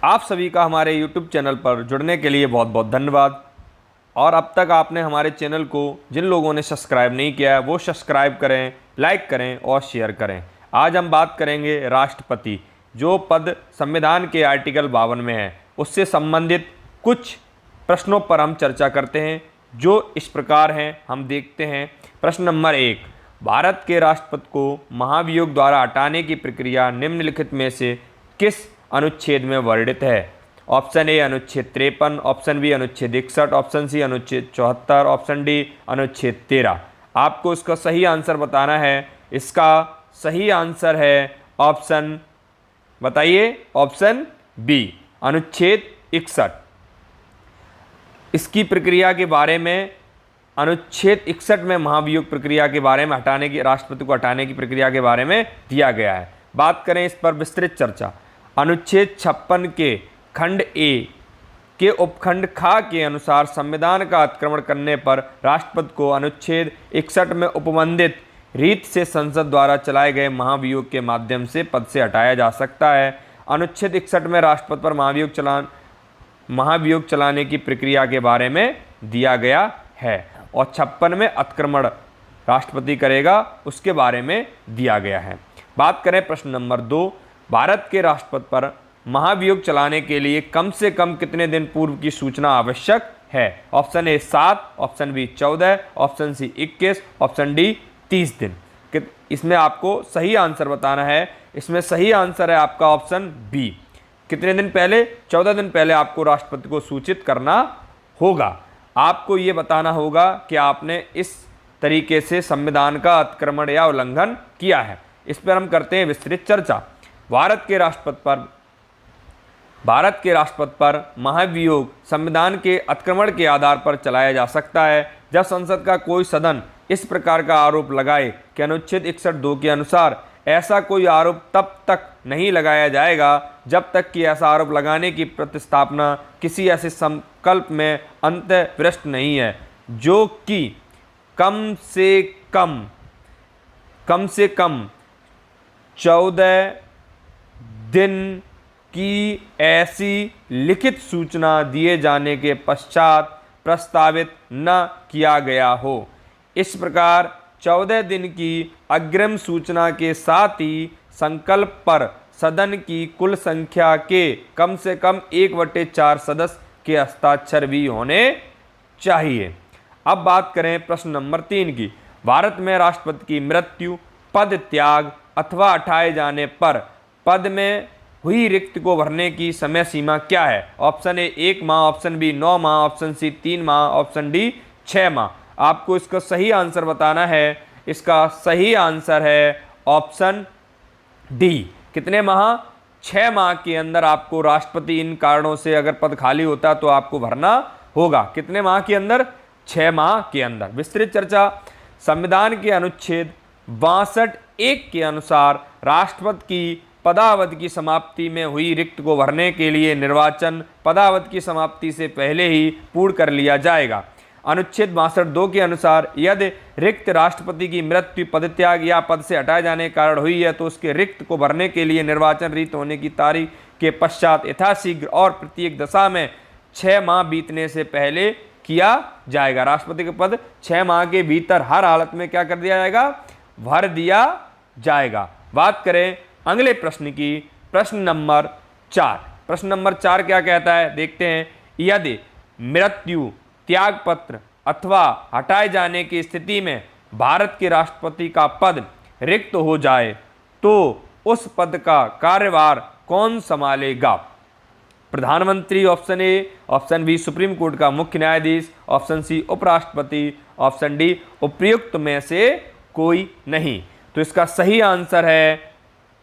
आप सभी का हमारे YouTube चैनल पर जुड़ने के लिए बहुत बहुत धन्यवाद। और अब तक आपने हमारे चैनल को जिन लोगों ने सब्सक्राइब नहीं किया है वो सब्सक्राइब करें, लाइक करें और शेयर करें। आज हम बात करेंगे राष्ट्रपति, जो पद संविधान के आर्टिकल 52 में है, उससे संबंधित कुछ प्रश्नों पर हम चर्चा करते हैं, जो इस प्रकार हैं। हम देखते हैं। प्रश्न नंबर 1, भारत के राष्ट्रपति को महाभियोग द्वारा हटाने की प्रक्रिया निम्नलिखित में से किस अनुच्छेद में वर्णित है? ऑप्शन ए अनुच्छेद 53, ऑप्शन बी अनुच्छेद 61, ऑप्शन सी अनुच्छेद 74, ऑप्शन डी अनुच्छेद 13। आपको इसका सही आंसर बताना है। इसका सही आंसर है ऑप्शन, बताइए, ऑप्शन बी अनुच्छेद 61। इसकी प्रक्रिया के बारे में अनुच्छेद 61 में महाभियोग प्रक्रिया के बारे में हटाने की, राष्ट्रपति को हटाने की प्रक्रिया के बारे में दिया गया है। बात करें इस पर विस्तृत चर्चा। अनुच्छेद 56 के खंड ए के उपखंड खा के अनुसार संविधान का अतिक्रमण करने पर राष्ट्रपति को अनुच्छेद 61 में उपबंधित रीत से संसद द्वारा चलाए गए महाभियोग के माध्यम से पद से हटाया जा सकता है। अनुच्छेद 61 में राष्ट्रपति पर महाभियोग चलाने की प्रक्रिया के बारे में दिया गया है और 56 में अतिक्रमण राष्ट्रपति करेगा, उसके बारे में दिया गया है। बात करें प्रश्न नंबर 2, भारत के राष्ट्रपति पर महाभियोग चलाने के लिए कम से कम कितने दिन पूर्व की सूचना आवश्यक है? Option A 7, option B 14, option C 21, option D 30 दिन। इसमें आपको सही आंसर बताना है। इसमें सही आंसर है आपका ऑप्शन बी। कितने दिन पहले? 14 दिन पहले आपको राष्ट्रपति को सूचित करना होगा। आपको ये बताना होगा कि आपने इस तरीके से संविधान का अतिक्रमण या उल्लंघन किया है। इस पर हम करते हैं विस्तृत चर्चा। भारत के राष्ट्रपति पर महाभियोग संविधान के अतिक्रमण के आधार पर चलाया जा सकता है जब संसद का कोई सदन इस प्रकार का आरोप लगाए कि अनुच्छेद 61(2) के अनुसार ऐसा कोई आरोप तब तक नहीं लगाया जाएगा जब तक कि ऐसा आरोप लगाने की प्रतिस्थापना किसी ऐसे संकल्प में अंतर्विष्ट नहीं है जो कि कम से कम 14 दिन की ऐसी लिखित सूचना दिए जाने के पश्चात प्रस्तावित न किया गया हो। इस प्रकार 14 दिन की अग्रिम सूचना के साथ ही संकल्प पर सदन की कुल संख्या के कम से कम 1/4 सदस्य के हस्ताक्षर भी होने चाहिए। अब बात करें प्रश्न नंबर 3 की। भारत में राष्ट्रपति की मृत्यु, पद त्याग अथवा हटाए जाने पर पद में हुई रिक्त को भरने की समय सीमा क्या है? ऑप्शन ए 1 माह, ऑप्शन बी 9 माह, ऑप्शन सी 3 माह, ऑप्शन डी 6 माह। आपको इसका सही आंसर बताना है। इसका सही आंसर है ऑप्शन डी। कितने माह? 6 माह के अंदर आपको राष्ट्रपति, इन कारणों से अगर पद खाली होता तो आपको भरना होगा। कितने माह के अंदर? 6 माह के अंदर। विस्तृत चर्चा। संविधान के अनुच्छेद 62(1) के अनुसार राष्ट्रपति की पदावधि की समाप्ति में हुई रिक्त को भरने के लिए निर्वाचन पदावधि की समाप्ति से पहले ही पूर्ण कर लिया जाएगा। अनुच्छेद 62(2) के अनुसार यदि रिक्त राष्ट्रपति की मृत्यु, पदत्याग या पद से हटाए जाने के कारण हुई है तो उसके रिक्त को भरने के लिए निर्वाचन रहित होने की तारीख के पश्चात यथाशीघ्र और प्रत्येक दशा में 6 माह बीतने से पहले किया जाएगा। राष्ट्रपति का पद 6 माह के भीतर हर हालत में क्या कर दिया जाएगा? भर दिया जाएगा। बात करें अगले प्रश्न की। प्रश्न नंबर 4। प्रश्न नंबर 4 क्या कहता है, देखते हैं। यदि मृत्यु, त्यागपत्र अथवा हटाए जाने की स्थिति में भारत के राष्ट्रपति का पद रिक्त हो जाए तो उस पद का कार्यभार कौन संभालेगा? प्रधानमंत्री option A, option B supreme court का मुख्य न्यायाधीश, ऑप्शन सी उपराष्ट्रपति, ऑप्शन डी उपर्युक्त में से कोई नहीं। तो इसका सही आंसर है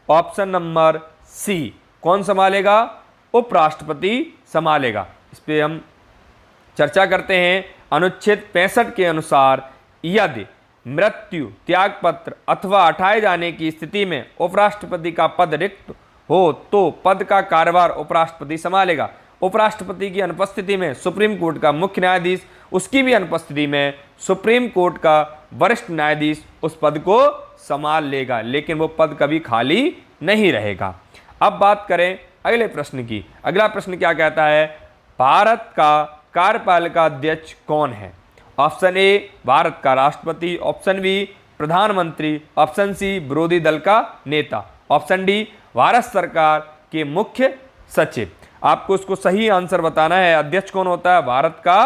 ऑप्शन नंबर सी। कौन संभालेगा? उपराष्ट्रपति संभालेगा। इस पे हम चर्चा करते हैं। अनुच्छेद 65 के अनुसार यदि मृत्यु, त्यागपत्र अथवा हटाए जाने की स्थिति में उपराष्ट्रपति का पद रिक्त हो तो पद का कार्यभार उपराष्ट्रपति संभालेगा। उपराष्ट्रपति की अनुपस्थिति में सुप्रीम कोर्ट का मुख्य न्यायाधीश, उसकी भी अनुपस्थिति में सुप्रीम कोर्ट का वरिष्ठ न्यायाधीश उस पद को संभाल लेगा, लेकिन वो पद कभी खाली नहीं रहेगा। अब बात करें अगले प्रश्न की। अगला प्रश्न क्या कहता है, भारत का कार्यपालिका अध्यक्ष कौन है? ऑप्शन ए भारत का राष्ट्रपति, ऑप्शन बी प्रधानमंत्री, ऑप्शन सी विरोधी दल का नेता, ऑप्शन डी भारत सरकार के मुख्य सचिव। आपको इसको सही आंसर बताना है। अध्यक्ष कौन होता है? भारत का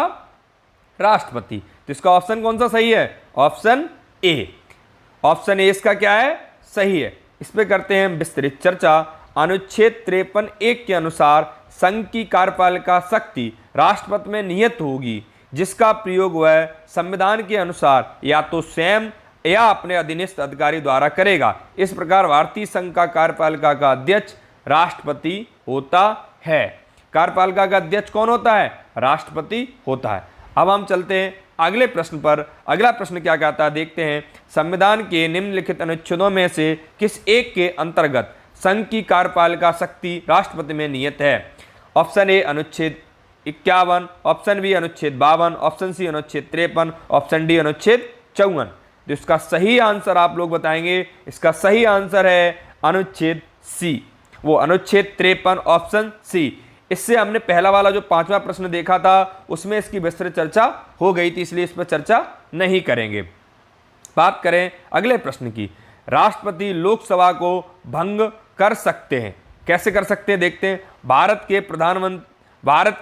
राष्ट्रपति। तो इसका ऑप्शन कौन सा सही है? Option A. ऑप्शन ए इसका क्या है? सही है। इस पे करते हैं विस्तृत चर्चा। अनुच्छेद 53(1) के अनुसार संघ की कार्यपालिका शक्ति राष्ट्रपति में निहित होगी, जिसका प्रयोग वह संविधान के अनुसार या तो स्वयं या अपने अधीनस्थ अधिकारी द्वारा करेगा। इस प्रकार भारतीय संघ का कार्यपालिका का अध्यक्ष राष्ट्रपति होता है। कार्यपालिका का अध्यक्ष कौन होता है? राष्ट्रपति होता है। अब हम चलते हैं अगले प्रश्न पर। अगला प्रश्न क्या कहता है, देखते हैं। संविधान के निम्नलिखित अनुच्छेदों में से किस एक के अंतर्गत संघ की कार्यपालिका शक्ति राष्ट्रपति में निहित है? ऑप्शन ए अनुच्छेद 51, ऑप्शन बी अनुच्छेद 52, ऑप्शन सी अनुच्छेद 53, ऑप्शन डी अनुच्छेद 54। तो इसका सही आंसर आप लोग बताएंगे। इसका सही आंसर है अनुच्छेद सी, वो अनुच्छेद 53, ऑप्शन सी। इससे हमने पहला वाला जो 5वां प्रश्न देखा था उसमें इसकी विस्तृत चर्चा हो गई थी, इसलिए इस पर चर्चा नहीं करेंगे। बात करें अगले प्रश्न की। राष्ट्रपति लोकसभा को भंग कर सकते हैं, कैसे कर सकते हैं देखते हैं। भारत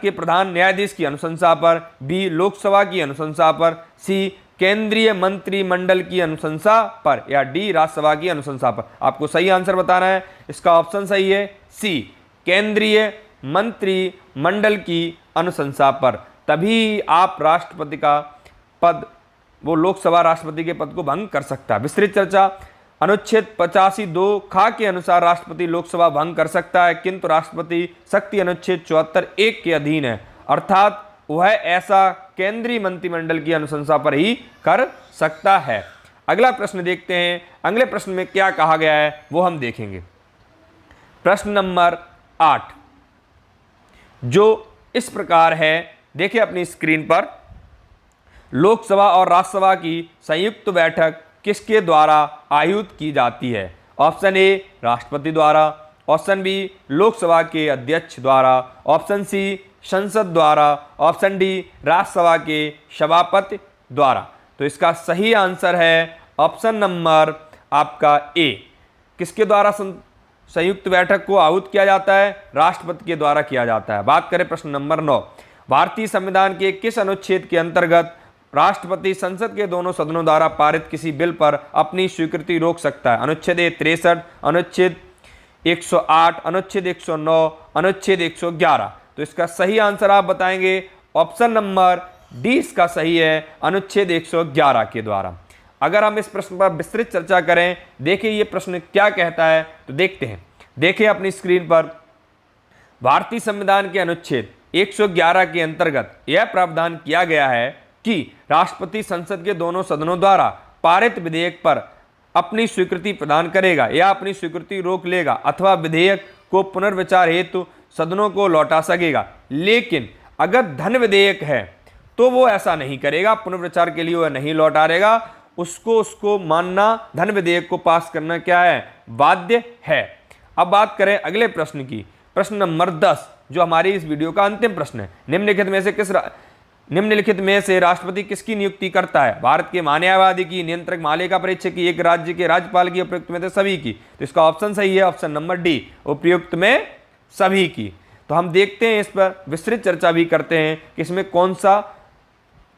के प्रधान न्यायाधीश की अनुशंसा पर, बी लोकसभा की अनुशंसा पर, सी केंद्रीय मंत्रिमंडल की अनुशंसा पर, या डी राज्यसभा की अनुशंसा पर। आपको सही आंसर बताना है। इसका ऑप्शन सही है सी, केंद्रीय मंत्रिमंडल की अनुशंसा पर। तभी आप राष्ट्रपति का पद, वो लोकसभा राष्ट्रपति के पद को भंग कर सकता है। विस्तृत चर्चा। अनुच्छेद 85(2) ख के अनुसार राष्ट्रपति लोकसभा भंग कर सकता है, किंतु राष्ट्रपति शक्ति अनुच्छेद 74(1) के अधीन है, अर्थात वह ऐसा केंद्रीय मंत्रिमंडल की अनुशंसा पर ही कर सकता है। अगला प्रश्न देखते हैं। अगले प्रश्न में क्या कहा गया है वो हम देखेंगे। प्रश्न नंबर 8 जो इस प्रकार है, देखिए अपनी स्क्रीन पर। लोकसभा और राज्यसभा की संयुक्त बैठक किसके द्वारा आयोजित की जाती है? ऑप्शन ए राष्ट्रपति द्वारा, ऑप्शन बी लोकसभा के अध्यक्ष द्वारा, ऑप्शन सी संसद द्वारा, ऑप्शन डी राज्यसभा के सभापति द्वारा। तो इसका सही आंसर है ऑप्शन नंबर आपका ए। किसके द्वारा संयुक्त बैठक को आहुत किया जाता है? राष्ट्रपति के द्वारा किया जाता है। बात करें प्रश्न नंबर 9। भारतीय संविधान के किस अनुच्छेद के अंतर्गत राष्ट्रपति संसद के दोनों सदनों द्वारा पारित किसी बिल पर अपनी स्वीकृति रोक सकता है? अनुच्छेद 63, अनुच्छेद 108, अनुच्छेद 109, अनुच्छेद 111। तो इसका सही आंसर आप बताएंगे। ऑप्शन नंबर डी इसका सही है, अनुच्छेद 111 के द्वारा। अगर हम इस प्रश्न पर विस्तृत चर्चा करें, देखिए ये प्रश्न क्या कहता है, तो देखते हैं। देखिए अपनी स्क्रीन पर। भारतीय संविधान के अनुच्छेद 111 के अंतर्गत यह प्रावधान किया गया है कि राष्ट्रपति संसद के दोनों सदनों द्वारा पारित विधेयक पर अपनी स्वीकृति प्रदान करेगा या अपनी स्वीकृति रोक लेगा, अथवा विधेयक को पुनर्विचार हेतु सदनों को लौटा सकेगा। लेकिन अगर धन विधेयक है तो वो ऐसा नहीं करेगा, पुनर्विचार के लिए वह नहीं लौटाएगा। उसको मानना, धन विधेयक को पास करना क्या है? बाध्य है। अब बात करें अगले प्रश्न की। प्रश्न नंबर 10 जो हमारी इस वीडियो का अंतिम प्रश्न है। निम्नलिखित में से राष्ट्रपति किसकी नियुक्ति करता है? भारत के महान्यायवादी की, नियंत्रक महालेखा परीक्षक की, एक राज्य के राज्यपाल की, उपयुक्त में से सभी की। तो इसका ऑप्शन सही है, ऑप्शन नंबर डी, उपयुक्त में सभी की। तो हम देखते हैं, इस पर विस्तृत चर्चा भी करते हैं कि इसमें कौन सा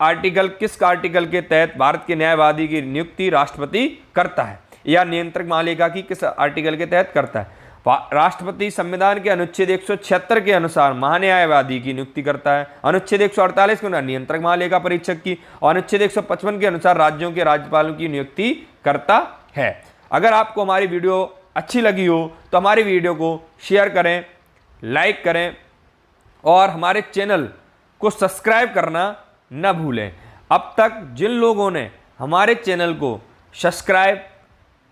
आर्टिकल, किस आर्टिकल के तहत भारत के न्यायवादी की नियुक्ति राष्ट्रपति करता है, या नियंत्रक महालेखा की किस आर्टिकल के तहत करता है। राष्ट्रपति संविधान के अनुच्छेद 176 के अनुसार महान्यायवादी की नियुक्ति करता है, अनुच्छेद 148 के अनुसार नियंत्रक महालेखा परीक्षक की, और अनुच्छेद 155 के अनुसार राज्यों के राज्यपालों की नियुक्ति करता है। अगर आपको हमारी वीडियो अच्छी लगी हो तो हमारी वीडियो को शेयर करें, लाइक करें, और हमारे चैनल को सब्सक्राइब करना न भूलें। अब तक जिन लोगों ने हमारे चैनल को सब्सक्राइब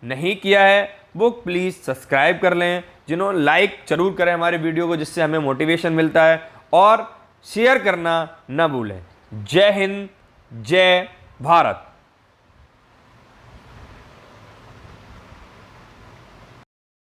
नहीं किया है वो प्लीज़ सब्सक्राइब कर लें। जिन्होंने लाइक जरूर करें हमारे वीडियो को, जिससे हमें मोटिवेशन मिलता है, और शेयर करना न भूलें। जय हिंद, जय भारत।